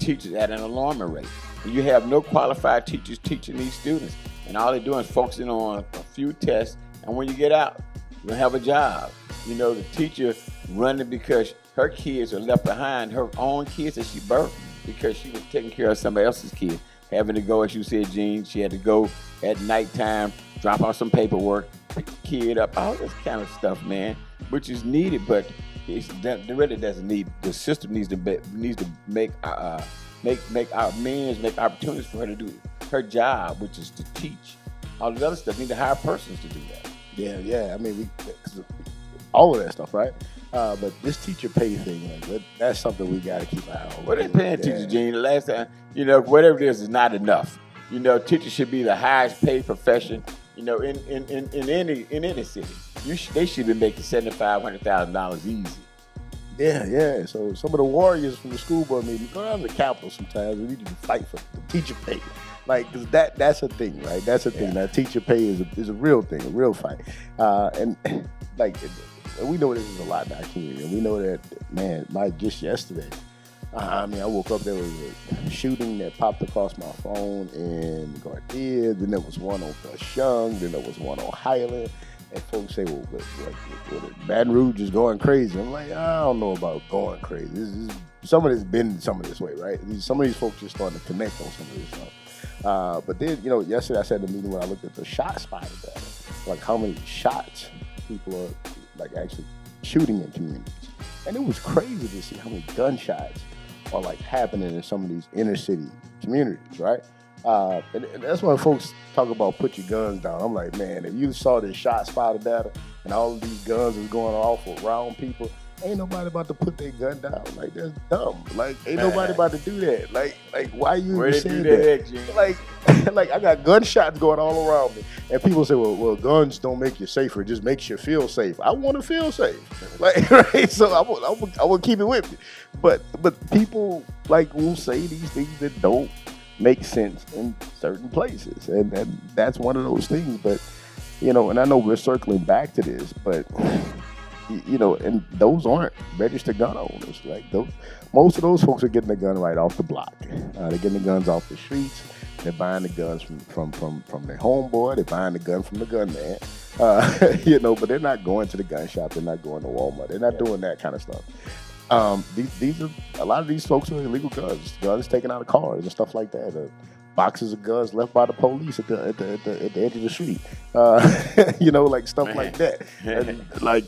[SPEAKER 6] teachers at an alarming rate. And you have no qualified teachers teaching these students. And all they're doing is focusing on a few tests. And when you get out, you don't have a job. The teacher running because her kids are left behind, her own kids that she birthed, because she was taking care of somebody else's kid. Having to go, as you said, Gene, she had to go at nighttime, drop off some paperwork, pick the kid up, all this kind of stuff, man, which is needed, but it really doesn't need. The system needs to make opportunities for her to do her job, which is to teach. All the other stuff need to hire persons to do that.
[SPEAKER 5] Yeah. I mean, all of that stuff, right? But this teacher pay thing, that's something we got to keep an eye on.
[SPEAKER 6] What are they paying teachers, Gene? The last time, whatever it is not enough. Teachers should be the highest paid profession, in any city. They should be making $75,000, $100,000 easy.
[SPEAKER 5] Yeah. So some of the warriors from the school board meeting go down to the Capitol sometimes. We need to fight for the teacher pay. Cause that's a thing, right? That's a thing. That teacher pay is a real thing, a real fight. And we know this is a lot in our community. And we know that, man, just yesterday, I woke up, there was a shooting that popped across my phone in Gardea. Then there was one on Young. Then there was one on Highland. And folks say, well, Baton Rouge is going crazy. I'm like, I don't know about going crazy. Some of this been some of this way, right? Some of these folks just starting to connect on some of this stuff. But then, yesterday I said in the meeting when I looked at the shot spotted data, like how many shots people are actually shooting in communities. And it was crazy to see how many gunshots are happening in some of these inner city communities, right? And that's why folks talk about put your guns down. I'm like, man, if you saw this shot spotted data and all of these guns is going off around people, ain't nobody about to put their gun down. That's dumb. Ain't nobody about to do that. Why you even saying that? I got gunshots going all around me. And people say, well, guns don't make you safer. It just makes you feel safe. I want to feel safe. Right? So I will keep it with me. But people, will say these things that don't make sense in certain places. And that's one of those things. But, and I know we're circling back to this, but... and those aren't registered gun owners. Most of those folks are getting the gun right off the block. They're getting the guns off the streets. They're buying the guns from their homeboy. They're buying the gun from the gunman. But they're not going to the gun shop. They're not going to Walmart. They're not doing that kind of stuff. These are a lot of these folks with illegal guns taken out of cars and stuff like that. Boxes of guns left by the police at the edge of the street. Like stuff like that. And like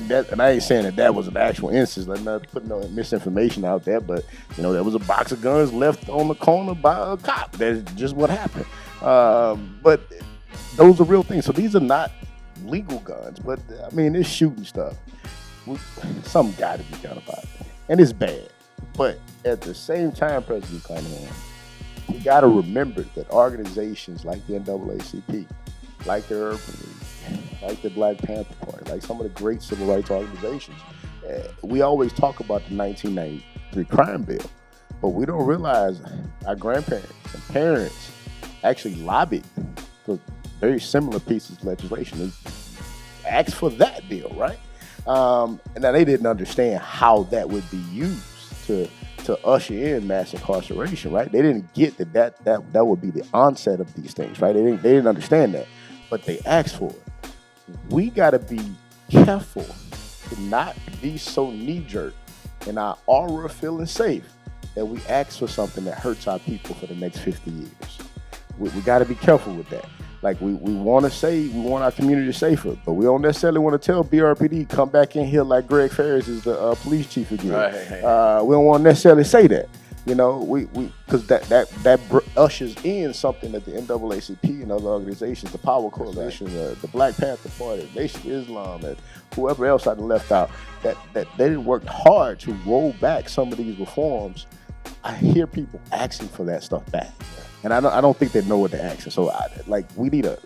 [SPEAKER 5] that. And I ain't saying that was an actual instance. I'm not putting no misinformation out there, but there was a box of guns left on the corner by a cop. That's just what happened. But those are real things. So these are not legal guns, but I mean, it's shooting stuff. Something got to be done about it, and it's bad. But at the same time, President McClanahan, we got to remember that organizations like the NAACP, like the Urban League, like the Black Panther Party, like some of the great civil rights organizations, we always talk about the 1993 crime bill, but we don't realize our grandparents and parents actually lobbied for very similar pieces of legislation. They asked for that bill, right? And now they didn't understand how that would be used to usher in mass incarceration, right? They didn't get that would be the onset of these things, right? They didn't understand that, but they asked for it. We got to be careful to not be so knee-jerk in our aura of feeling safe that we ask for something that hurts our people for the next 50 years. We got to be careful with that. Like we want to say we want our community safer, but we don't necessarily want to tell BRPD come back in here like Greg Ferris is the police chief again. Right. We don't want to necessarily say that, because that ushers in something that the NAACP and other organizations, the Power Coalition, the Black Panther Party, Nation of Islam, and whoever else I've left out, that they didn't work hard to roll back some of these reforms. I hear people asking for that stuff back. And I don't think they know what they're asking. So, we need a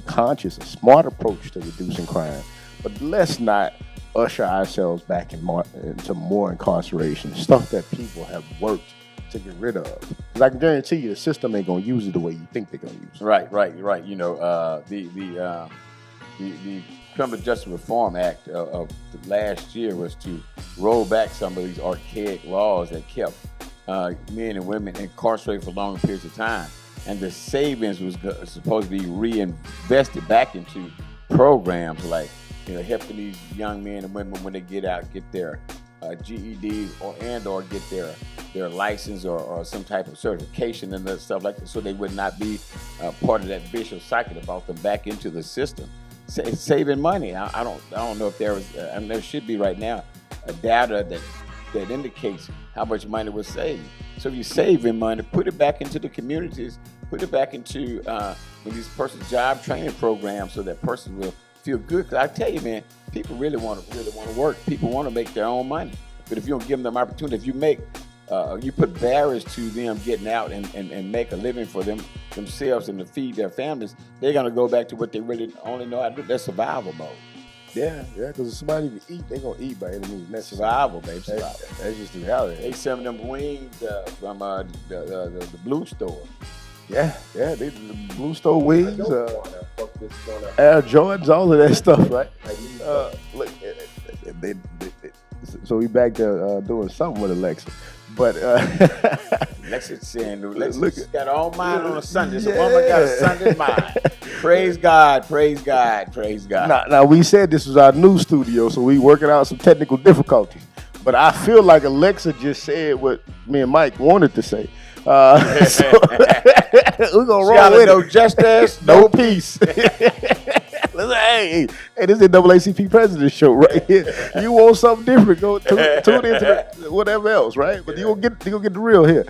[SPEAKER 5] conscious, a smart approach to reducing crime. But let's not usher ourselves back into more incarceration, stuff that people have worked to get rid of. Because I can guarantee you the system ain't going to use it the way you think they're going to use it.
[SPEAKER 6] Right. The Criminal Justice Reform Act of last year was to roll back some of these archaic laws that kept men and women incarcerated for longer periods of time, and the savings was supposed to be reinvested back into programs like helping these young men and women when they get out get their GEDs or get their license or some type of certification and that stuff like that, so they would not be part of that vicious cycle that brought them back into the system. Saving money. I don't know if there was. There should be right now a data that indicates how much money was saved. So if you're saving money, put it back into the communities, put it back into these person's job training programs so that person will feel good. Because I tell you, man, people really want to work. People want to make their own money. But if you don't give them opportunity, if you put barriers to them getting out and make a living for themselves and to feed their families, they're going to go back to what they really only know how to do. That's survival mode.
[SPEAKER 5] Yeah, because if somebody can eat, they're going to eat by any means. That's
[SPEAKER 6] survival, baby. Survival.
[SPEAKER 5] That's just the reality.
[SPEAKER 6] They some of them wings from the Blue Store.
[SPEAKER 5] Yeah, the Blue Store wings, Air Jordans, all of that stuff, right? Look, so we back there doing something with Alexa. But
[SPEAKER 6] Alexa's saying, Alexa's got her own mind on a Sunday. So woman got a Sunday mind. Praise God, praise God, praise God.
[SPEAKER 5] Now we said this was our new studio, so we working out some technical difficulties. But I feel like Alexa just said what me and Mike wanted to say. So we're gonna roll with
[SPEAKER 6] no
[SPEAKER 5] it.
[SPEAKER 6] justice,
[SPEAKER 5] No peace. Hey, this is the NAACP President show right here. You want something different? Go tune into whatever else, right? But you gonna get the real here.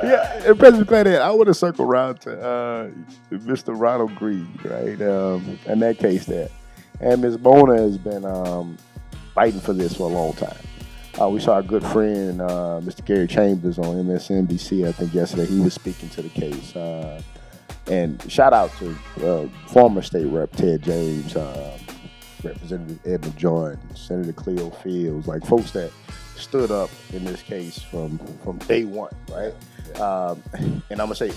[SPEAKER 5] Yeah, and President McClanahan, I want to circle around to Mr. Ronald Green, right? In that case there, and Ms. Bona has been fighting for this for a long time. We saw our good friend, Mr. Gary Chambers, on MSNBC, I think yesterday. He was speaking to the case. And shout out to former state rep Ted James, Representative Edmund Jordan, Senator Cleo Fields, like folks that stood up in this case from day one, right? And I'm going to say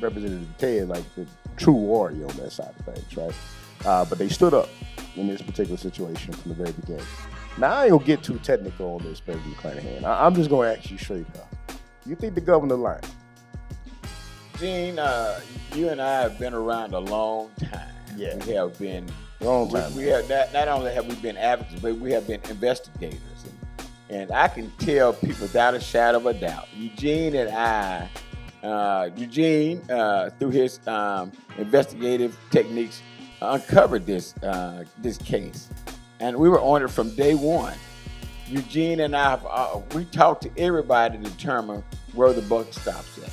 [SPEAKER 5] Representative Ted, like the true warrior on that side of things, right? But they stood up in this particular situation from the very beginning. Now, I ain't going to get too technical on this, President McClanahan. I'm just going to ask you straight up. You think the governor lying?
[SPEAKER 6] Gene, you and I have been around a long time.
[SPEAKER 5] Yeah.
[SPEAKER 6] We have been
[SPEAKER 5] Long time.
[SPEAKER 6] We have not only have we been advocates, but we have been investigators. And I can tell people without a shadow of a doubt, Eugene and I, through his investigative techniques, uncovered this case, and we were on it from day one. Eugene and I, we talked to everybody to determine where the buck stops at.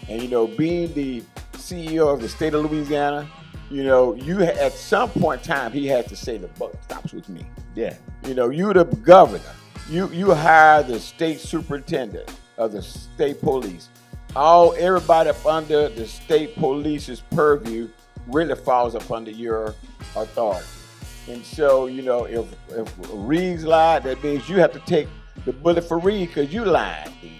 [SPEAKER 6] And being the CEO of the state of Louisiana, at some point in time he had to say the buck stops with me.
[SPEAKER 5] Yeah.
[SPEAKER 6] You the governor. You hire the state superintendent of the state police. Everybody up under the state police's purview really falls up under your authority. And so, if Reed's lied, that means you have to take the bullet for Reed because you lied then.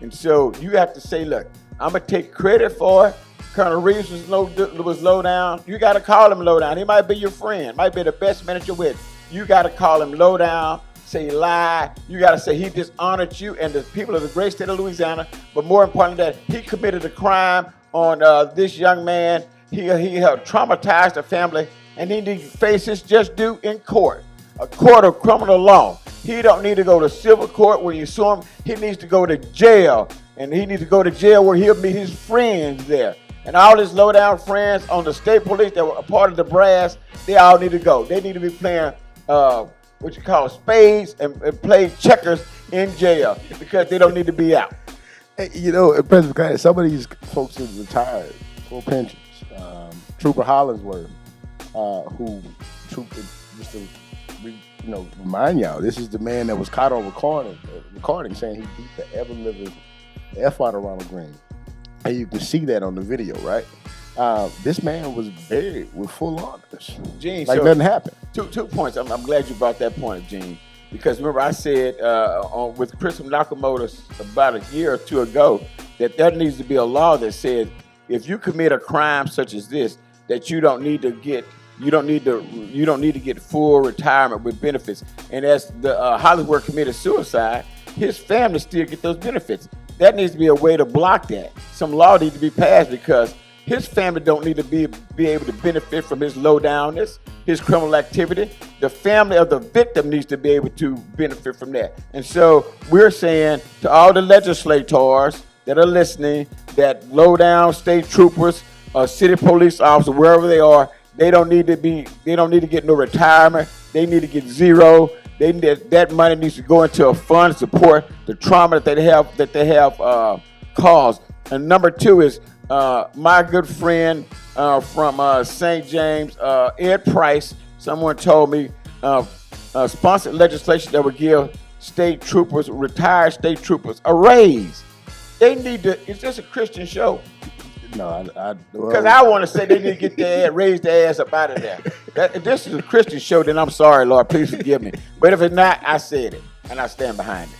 [SPEAKER 6] And so you have to say, look, I'm going to take credit for it. Colonel Reeves was low down. You got to call him low down. He might be your friend, might be the best man that you're with. You got to call him low down. Say he lied. You got to say he dishonored you and the people of the great state of Louisiana. But more important than that, he committed a crime on this young man. He had traumatized the family, and he needs to face his just due in court, a court of criminal law. He don't need to go to civil court where you sue him. He needs to go to jail, and he needs to go to jail where he'll meet his friends there. And all his low-down friends on the state police that were a part of the brass, they all need to go. They need to be playing what you call spades and play checkers in jail because they don't need to be out.
[SPEAKER 5] Hey, President McClanahan, some of these folks who retired, full pensions. Trooper Hollingsworth, who just to remind y'all, this is the man that was caught on recording saying he beat the ever-living F out of Ronald Green. And you can see that on the video, right? This man was buried with full honors.
[SPEAKER 6] Gene,
[SPEAKER 5] like nothing happened.
[SPEAKER 6] 2 points. I'm glad you brought that point, Gene, because remember I said with Chris Nakamoto about a year or two ago that there needs to be a law that says if you commit a crime such as this, that you don't need to get full retirement with benefits. And as the Hollywood committed suicide, his family still get those benefits. That needs to be a way to block that. Some law needs to be passed because his family don't need to be able to benefit from his low downness, his criminal activity. The family of the victim needs to be able to benefit from that. And so we're saying to all the legislators that are listening that low down state troopers, city police officers, wherever they are, they don't need to get no retirement. They need to get zero. That money needs to go into a fund to support the trauma that they have caused. And number 2 is my good friend from St. James, Ed Price. Someone told me sponsored legislation that would give state troopers, retired state troopers, a raise. They need to. Is this a Christian show?
[SPEAKER 5] No,
[SPEAKER 6] because I want to say they need to get their raise their ass up out of there. If this is a Christian show, then I'm sorry, Lord. Please forgive me. But if it's not, I said it, and I stand behind it.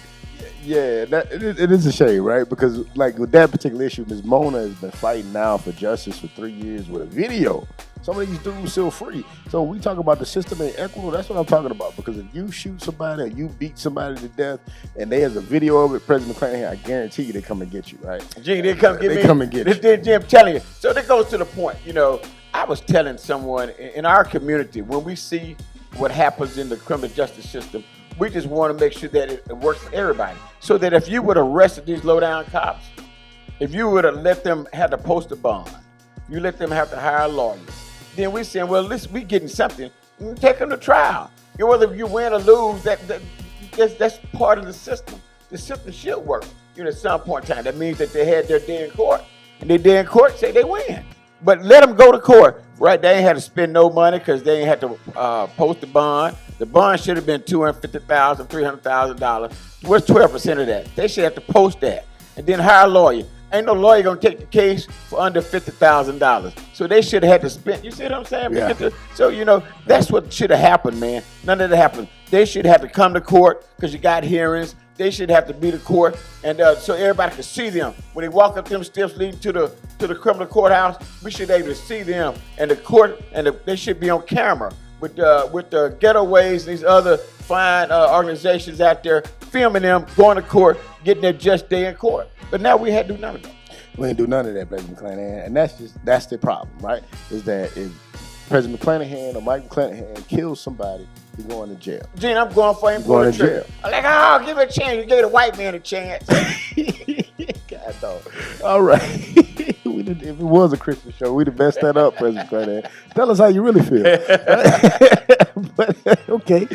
[SPEAKER 5] Yeah, it is a shame, right? Because like with that particular issue, Ms. Mona has been fighting now for justice for 3 years with a video. Some of these dudes still free. So when we talk about the system and equitable, that's what I'm talking about. Because if you shoot somebody or you beat somebody to death and there's a video of it, President McClanahan, I guarantee you they come and get you, right?
[SPEAKER 6] Gee, they come get me.
[SPEAKER 5] They come and get you.
[SPEAKER 6] This Jim telling you. So that goes to the point, I was telling someone in our community, when we see what happens in the criminal justice system, we just want to make sure that it works for everybody. So that if you would have arrested these low-down cops, if you would have let them have to post a bond, if you let them have to hire lawyers, then we're saying, well, listen, we getting something. Take them to trial. Whether you win or lose, that's part of the system. The system should work. At some point in time, that means that they had their day in court, and their day in court say they win. But let them go to court, right? They ain't had to spend no money because they ain't had to post a bond. The bond should have been $250,000, $300,000. What's 12% of that? They should have to post that and then hire a lawyer. Ain't no lawyer gonna take the case for under $50,000. So they should have had to spend. You see what I'm saying?
[SPEAKER 5] Yeah.
[SPEAKER 6] So that's what should have happened, man. None of that happened. They should have to come to court because you got hearings. They should have to be to court, and so everybody can see them when they walk up them steps leading to the criminal courthouse. We should be able to see them, and the court, and they should be on camera with the getaways and these other fine organizations out there filming them going to court, getting their just day in court. But now we had to do none of that.
[SPEAKER 5] We ain't do none of that, President McClanahan, and that's the problem, right? Is that if President McClanahan or Mike McClanahan kills somebody, he's going to jail.
[SPEAKER 6] Gene, I'm going for him.
[SPEAKER 5] Going to jail.
[SPEAKER 6] I'm like, oh, give it a chance. You give the white man a chance.
[SPEAKER 5] God, dog. All right. If it was a Christmas show, we'd have messed that up, President McClanahan. Tell us how you really feel. But, okay.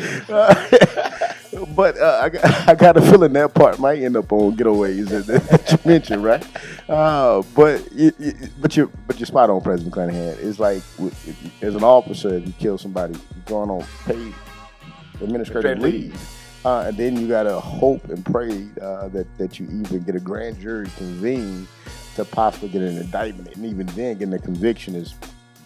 [SPEAKER 5] But I got a feeling that part might end up on getaways that you mentioned, right? But you're spot on, President McClanahan. It's like as an officer, if you kill somebody, you're going on paid administrative leave. And then you gotta hope and pray that you even get a grand jury convened to possibly get an indictment, and even then getting a conviction is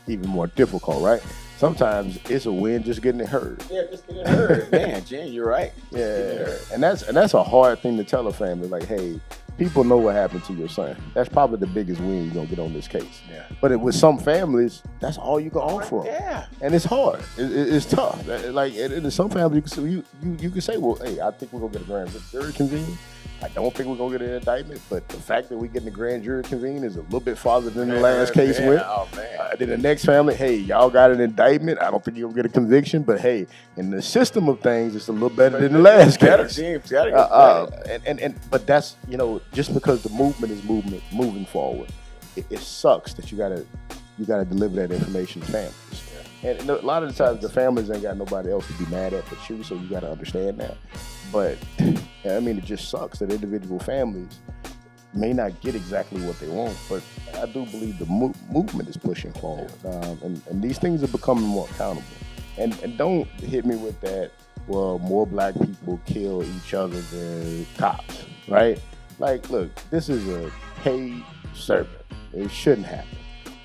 [SPEAKER 5] even more difficult, right? Sometimes it's a win just getting it heard.
[SPEAKER 6] Yeah, just getting it heard. Man, Gene, you're right.
[SPEAKER 5] Yeah, and that's a hard thing to tell a family. Like, hey, people know what happened to your son. That's probably the biggest win you're gonna get on this case.
[SPEAKER 6] Yeah.
[SPEAKER 5] But with some families, that's all you can offer them.
[SPEAKER 6] Yeah.
[SPEAKER 5] And it's hard. It's tough. Like, in some families, you can say, well, hey, I think we're gonna get a grand jury convened. I don't think we're gonna get an indictment, but the fact that we getting the grand jury convened is a little bit farther than the last case went.
[SPEAKER 6] Oh man.
[SPEAKER 5] Then the next family, hey, y'all got an indictment. I don't think you're gonna get a conviction, but hey, in the system of things, it's a little better than the last case. But that's, just because the movement is moving forward, it sucks that you gotta deliver that information to families. And a lot of the times, the families ain't got nobody else to be mad at but you, so you got to understand that. But, I mean, it just sucks that individual families may not get exactly what they want, but I do believe the movement is pushing forward. And these things are becoming more accountable. And don't hit me with that, well, more black people kill each other than cops, right? Like, look, this is a paid servant. It shouldn't happen.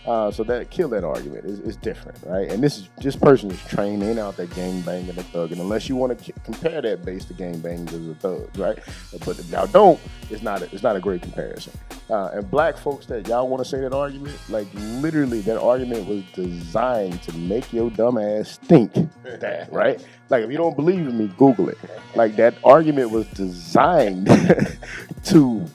[SPEAKER 5] So that kill that argument is different, right? And this person is trained, ain't out there gang banging and thugging. Unless you want to compare that base to gang banging as a thug, right? But if y'all don't, it's not a great comparison. And black folks that y'all want to say that argument, like literally that argument was designed to make your dumb ass think that, right? Like if you don't believe in me, Google it. Like that argument was designed to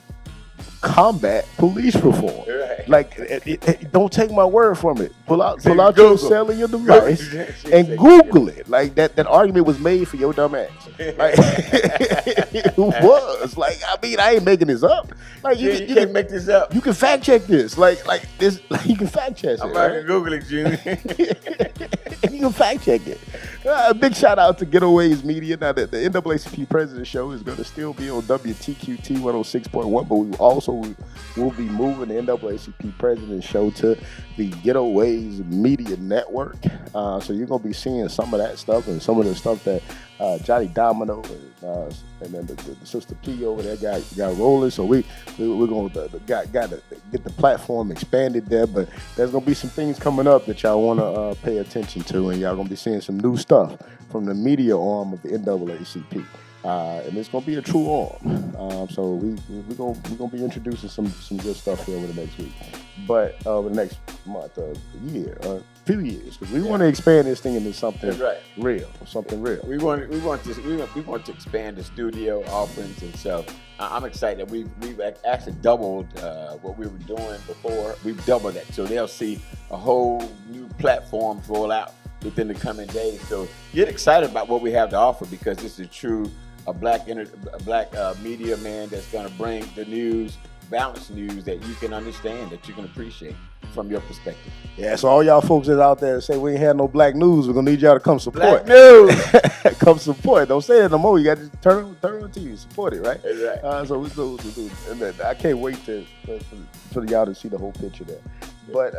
[SPEAKER 5] combat police reform. Right. Like, don't take my word from it. Pull out your cell and your device and Google it. Like that argument was made for your dumb ass. Like it was. Like, I mean, I ain't making this up. Like you
[SPEAKER 6] can't make this up.
[SPEAKER 5] You can fact check this. Like this. Like you can fact check it.
[SPEAKER 6] I'm about to Google it, Junior.
[SPEAKER 5] You can fact check it. A big shout out to Getaways Media. Now that the NAACP President Show is going to still be on WTQT 106.1, but we also will be moving the NAACP President Show to the Getaways Media Network. So you're going to be seeing some of that stuff and some of the stuff that Johnny Domino and then the Sister P over there got rolling. So we're going to got to get the platform expanded there, but there's going to be some things coming up that y'all want to pay attention to, and y'all going to be seeing some new stuff from the media arm of the NAACP. And it's gonna be a true arm. So we're gonna be introducing some good stuff here over the next week, but over the next month, year, few years, because we want to expand this thing into something real, something real.
[SPEAKER 6] We want to expand the studio offerings, and so I'm excited that we've actually doubled what we were doing before. We've doubled that, so they'll see a whole new platform roll out within the coming days. So get excited about what we have to offer, because this is true. A black media man that's going to bring the news, balanced news that you can understand, that you can appreciate from your perspective.
[SPEAKER 5] Yeah, so all y'all folks that's out there that say we ain't had no black news, we're going to need y'all to come support.
[SPEAKER 6] Black news!
[SPEAKER 5] Come support. Don't say it no more. You got to turn on TV, support it, right?
[SPEAKER 6] That's right.
[SPEAKER 5] So we do. And I can't wait for y'all to see the whole picture there. But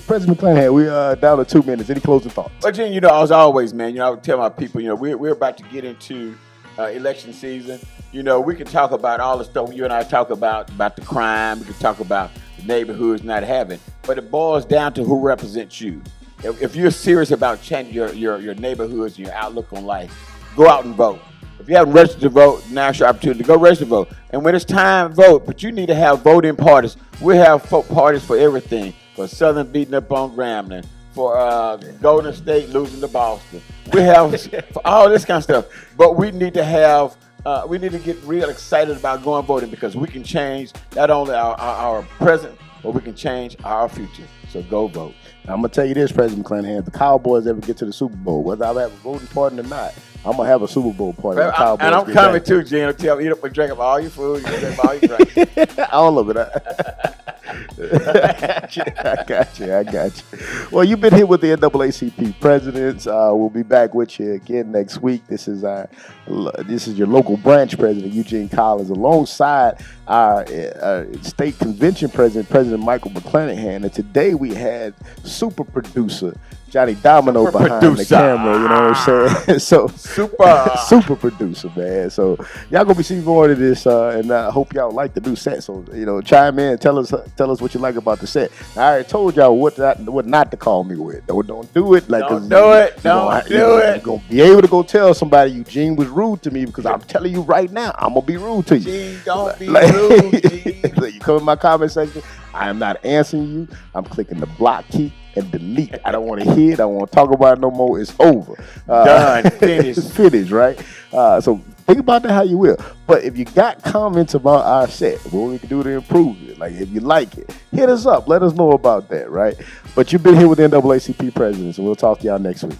[SPEAKER 5] President McClanahan, we down to 2 minutes. Any closing thoughts?
[SPEAKER 6] But Gene, as always, man, I would tell my people, we're about to get into election season. We can talk about all the stuff you and I talk about the crime. We can talk about the neighborhoods not having, but it boils down to who represents you. If you're serious about changing your neighborhoods and your outlook on life, go out and vote. If you haven't registered to vote, now's your opportunity to go register to vote. And when it's time, vote. But you need to have voting parties. We have parties for everything. For Southern beating up on Grambling. For Golden State losing to Boston. We have for all this kind of stuff. But we need to have we need to get real excited about going voting because we can change not only our present, but we can change our future. So go vote.
[SPEAKER 5] I'm going to tell you this, President McClanahan, if the Cowboys ever get to the Super Bowl, whether I have a voting party or not, I'm going to have a Super Bowl party.
[SPEAKER 6] And I'm coming too, Gene. Tell eat up and drink up all your food, you drink up all your drinks.
[SPEAKER 5] All of it. I got you. Well, you've been here with the NAACP presidents. We'll be back with you again next week. This is your local branch president, Eugene Collins, alongside our state convention president, President Michael McClanahan. And today we had super producer Johnny Domino behind the camera, you know what I'm saying? So super producer, man. So y'all gonna be seeing more of this, and I hope y'all like the new set. So chime in, tell us what you like about the set. I already told y'all what not to call me with. Don't do it. Like
[SPEAKER 6] don't do it.
[SPEAKER 5] You're gonna be able to go tell somebody Eugene was rude to me because I'm telling you right now, I'm gonna be rude to you.
[SPEAKER 6] Gene, don't be rude, Gene.
[SPEAKER 5] You come in my comment section, I am not answering you. I'm clicking the block key and delete. I don't want to hear it. I don't want to talk about it no more. It's over.
[SPEAKER 6] Done. Finished.
[SPEAKER 5] Finished, right? So think about that how you will. But if you got comments about our set, what we can do to improve it, like if you like it, hit us up. Let us know about that, right? But you've been here with the NAACP presidents, and we'll talk to y'all next week.